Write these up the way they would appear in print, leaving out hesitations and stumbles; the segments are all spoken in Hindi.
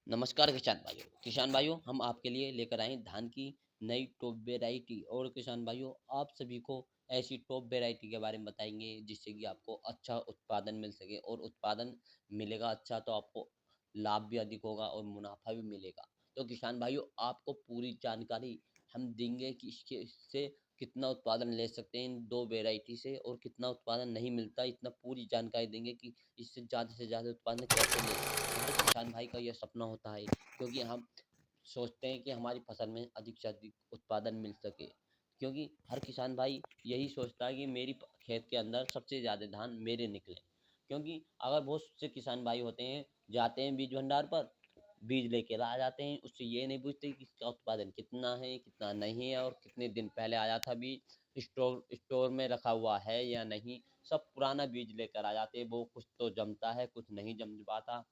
नमस्कार किसान भाइयों हम आपके लिए लेकर आए धान की नई टॉप वेराइटी। और किसान भाइयों आप सभी को ऐसी टॉप वेराइटी के बारे में बताएंगे जिससे कि आपको अच्छा उत्पादन मिल सके, और उत्पादन मिलेगा अच्छा तो आपको लाभ भी अधिक होगा और मुनाफा भी मिलेगा। तो किसान भाइयों आपको पूरी जानकारी हम देंगे कि इससे कितना उत्पादन ले सकते हैं इन दो वेराइटी से, और कितना उत्पादन नहीं मिलता, इतना पूरी जानकारी देंगे कि इससे ज़्यादा से ज़्यादा उत्पादन कैसे ले सकते हैं। हर किसान भाई का यह सपना होता है, क्योंकि हम सोचते हैं कि हमारी फसल में अधिक से अधिक उत्पादन मिल सके। क्योंकि हर किसान भाई यही सोचता है कि मेरी खेत के अंदर सबसे ज़्यादा धान मेरे निकले। क्योंकि अगर बहुत से किसान भाई होते हैं, जाते हैं बीज भंडार पर, बीज लेकर आ जाते हैं, उससे ये नहीं पूछते कि इसका उत्पादन कितना है कितना नहीं है, और कितने दिन पहले आया था बीज, स्टोर में रखा हुआ है या नहीं। सब पुराना बीज लेकर आ जाते हैं। वो कुछ तो जमता है, कुछ नहीं जम पाता,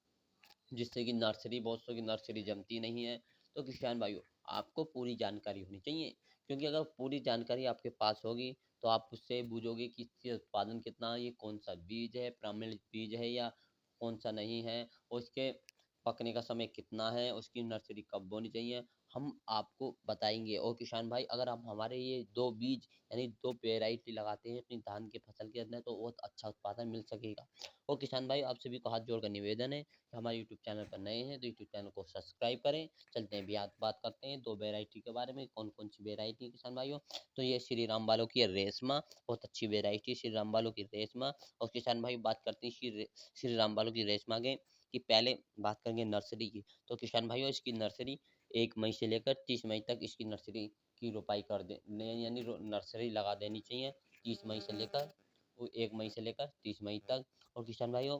जिससे कि नर्सरी, बहुत सौ की नर्सरी जमती नहीं है। तो किसान भाइयों आपको पूरी जानकारी होनी चाहिए, क्योंकि अगर पूरी जानकारी आपके पास होगी तो आप उससे बूझोगे कि इससे उत्पादन कितना है, ये कौन सा बीज है, प्रमाणित बीज है या कौन सा नहीं है, और उसके पकने का समय कितना है, उसकी नर्सरी कब बोनी चाहिए, हम आपको बताएंगे। और किसान भाई अगर आप हमारे ये दो बीज यानी दो वेराइटी लगाते हैं अपनी धान की फसल के अंदर, तो बहुत अच्छा उत्पादन मिल सकेगा। और किसान भाई आप सभी को हाथ जोड़कर निवेदन है, हमारे यूट्यूब चैनल पर नए हैं तो यूट्यूब चैनल को सब्सक्राइब करें। चलते हैं भी बात करते हैं दो वेराइटी के बारे में, कौन कौन सी वेराइटी है किसान भाइयों। तो ये श्री राम वालों की रेशमा, बहुत अच्छी वेराइटी श्री राम वालों की रेशमा। और किसान भाई बात करते हैं श्री राम वालों की रेशमा के, कि पहले बात करेंगे नर्सरी की। तो किसान भाइयों इसकी नर्सरी 1 मई से लेकर 30 मई तक इसकी नर्सरी की रोपाई कर दे, यानी नर्सरी लगा देनी चाहिए 30 मई से लेकर, 1 मई से लेकर 30 मई तक। और किसान भाइयों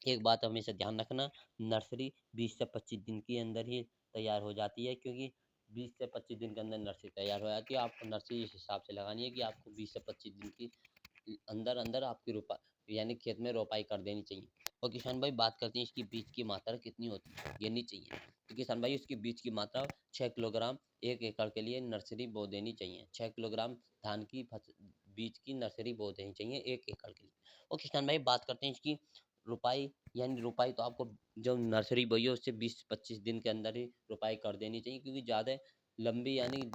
एक बात हमेशा ध्यान रखना, नर्सरी 20 से 25 दिन के अंदर ही तैयार हो जाती है। क्योंकि 20 से 25 दिन के अंदर नर्सरी तैयार हो जाती है। आपको नर्सरी इस हिसाब से लगानी है कि आपको 20 से 25 दिन की अंदर अंदर आपकी रोपा यानी खेत में रोपाई कर देनी चाहिए। और किसान भाई बात करते हैं इसकी बीज की मात्रा कितनी होती है गिननी चाहिए। तो किसान भाई इसकी बीज की मात्रा 6 किलोग्राम 1 एकड़ के लिए नर्सरी बो देनी चाहिए। 6 किलोग्राम धान की बीज की नर्सरी बो देनी चाहिए 1 एकड़ के लिए। और किसान भाई बात करते हैं इसकी रोपाई, यानी रोपाई तो आपको जो नर्सरी बोई है उससे 20 से 25 दिन के अंदर ही रोपाई कर देनी चाहिए। क्योंकि ज़्यादा लंबी यानी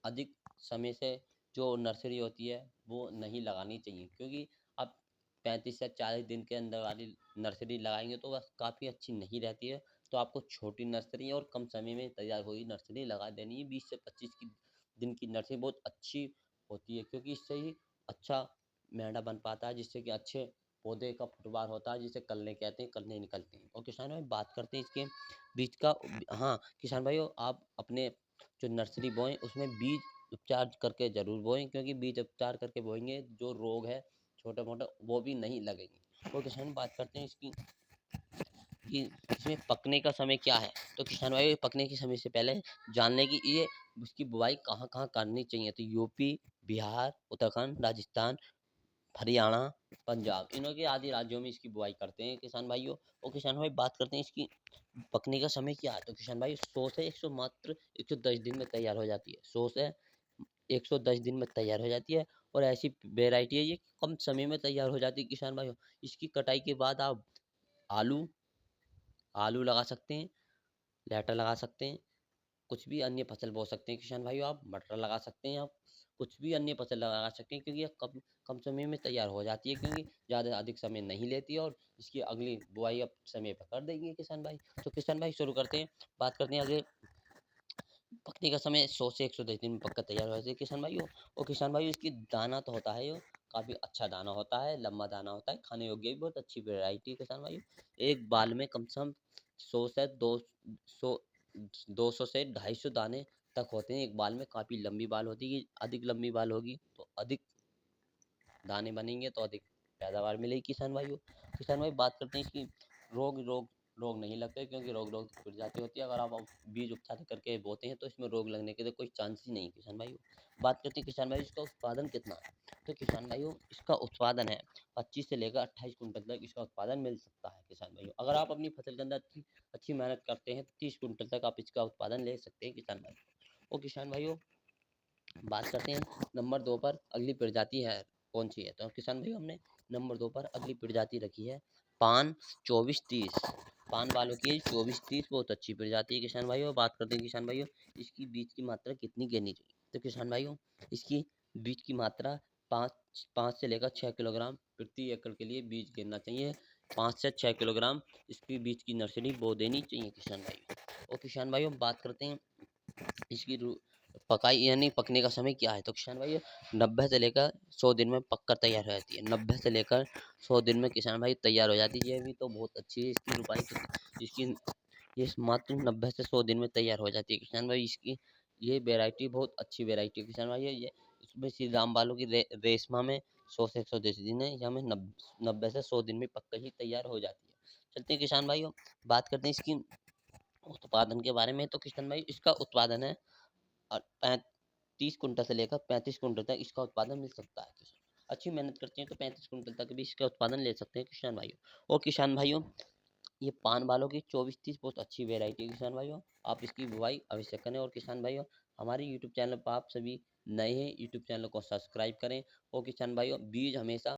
अधिक समय से जो नर्सरी होती है वो नहीं लगानी चाहिए। क्योंकि आप 35 से 40 दिन के अंदर वाली नर्सरी लगाएंगे तो वह काफ़ी अच्छी नहीं रहती है। तो आपको छोटी नर्सरी और कम समय में तैयार हुई नर्सरी लगा देनी है। 20 से 25 दिन की नर्सरी बहुत अच्छी होती है, क्योंकि इससे ही अच्छा मेंढा बन पाता है, जिससे कि अच्छे पौधे का फुटवार होता है, जिसे कलने कहते हैं, कलने निकलते हैं। और किसान भाई बात करते हैं इसके बीज का। हाँ किसान भाइयों आप अपने जो नर्सरी बोएं उसमें बीज उपचार करके जरूर बोएं, क्योंकि बीज उपचार करके बोएंगे जो रोग है छोटा मोटा वो भी नहीं लगेंगे। तो किसान बात करते हैं इसकी कि इसमें पकने का समय क्या है। तो किसान भाई पकने के समय से पहले जानने की ये उसकी बुआई कहाँ कहाँ करनी चाहिए। तो यूपी, बिहार, उत्तराखंड, राजस्थान, हरियाणा, पंजाब, इन्हों के आदि राज्यों में इसकी बुआई करते हैं किसान भाइयों। और किसान भाई बात करते हैं इसकी पकने का समय क्या है। तो किसान भाई 100 से 100 मात्र 110 दिन में तैयार हो जाती है। 100 से 110 दिन में तैयार हो जाती है। और ऐसी वेराइटी है ये कम समय में तैयार हो जाती है किसान भाइयों। इसकी कटाई के बाद आप आलू आलू लगा सकते हैं, लहटर लगा सकते हैं, कुछ भी अन्य फसल बो सकते हैं किसान भाइयों। आप मटर लगा सकते हैं, आप कुछ भी अन्य फसल लगा सकते हैं, क्योंकि यह कम कम समय में तैयार हो जाती है। क्योंकि ज़्यादा अधिक समय नहीं लेती है, और इसकी अगली बुआई अब समय पर कर देंगे किसान भाई। तो किसान भाई शुरू करते हैं, बात करते हैं आगे। पकने का समय 100 से 110 दिन में पककर तैयार हो जाती है किसान भाइयों। और किसान भाई इसकी दाना तो होता है ये काफ़ी अच्छा दाना होता है, लंबा दाना होता है, खाने योग्य भी बहुत अच्छी वेराइटी है किसान भाइयों। एक बाल में कम से कम 100 से 200 200 से 250 दाने तक होते हैं एक बाल में। काफ़ी लंबी बाल होती है, अधिक लंबी बाल होगी तो अधिक दाने बनेंगे तो अधिक पैदावार मिलेगी किसान भाइयों। किसान भाई बात करते हैं इसकी रोग रोग रोग नहीं लगते, क्योंकि रोग प्रजाति होती है। अगर आप बीज उपचार करके बोते हैं तो इसमें रोग लगने के तो कोई चांस ही नहीं किसान भाइयों। बात करते हैं किसान भाई इसका उत्पादन कितना है। तो किसान भाइयों इसका उत्पादन है 25 से लेकर 28 कुंटल तक इसका उत्पादन मिल सकता है किसान भाइयों। अगर आप अपनी फसल के अंदर अच्छी अच्छी मेहनत करते हैं 30 कुंटल तक आप इसका उत्पादन ले सकते हैं किसान भाई। और किसान भाइयों बात करते हैं नंबर 2 पर अगली प्रजाति है कौन सी है। तो किसान भाई हमने नंबर 2 पर अगली प्रजाति रखी है पान 2430। पान बालों की 24-30 बहुत अच्छी प्रजाति है किसान भाइयों। बात करते हैं किसान भाइयों, इसकी बीज की मात्रा कितनी गिरनी चाहिए। तो किसान भाइयों, इसकी बीज की मात्रा 5 से लेकर 6 किलोग्राम प्रति एकड़ के लिए बीज गिरना चाहिए। 5 से 6 किलोग्राम इसकी बीज की नर्सरी बो देनी चाहिए किसान भाइयों। और किसान भाइयों, बात करते हैं इसकी पकाई यानी पकने का समय क्या है। तो किसान भाई 90 से लेकर 100 दिन में पककर तैयार हो जाती है। 90 से लेकर 100 दिन में किसान भाई तैयार हो जाती है। ये भी तो बहुत अच्छी है इसकी रुपाई। इसकी ये मात्र 90 से 100 दिन में तैयार हो जाती है किसान भाई। इसकी ये वेराइटी बहुत अच्छी वेराइटी है किसान भाई। ये इसमें श्री राम बालों की रेशमा में 100 से 110 दिन है, या में 90 से 100 दिन में पककर ही तैयार हो जाती है। चलते हैं किसान भाइयों, बात करते हैं इसकी उत्पादन के बारे में। तो किसान भाई, इसका उत्पादन है और 30 कुंटल से लेकर 35 कुंटल तक इसका उत्पादन मिल सकता है। किसान अच्छी मेहनत करते हैं तो 35 कुंटल तक भी इसका उत्पादन ले सकते हैं किसान भाइयों। और किसान भाइयों, ये पान बालों की 24-30 बहुत अच्छी वेराइटी है किसान भाइयों। आप इसकी बुआई अवश्य करें। और किसान भाइयों, हमारे यूट्यूब चैनल पर आप सभी नए हैं, यूट्यूब चैनल को सब्सक्राइब करें। और किसान भाइयों, बीज हमेशा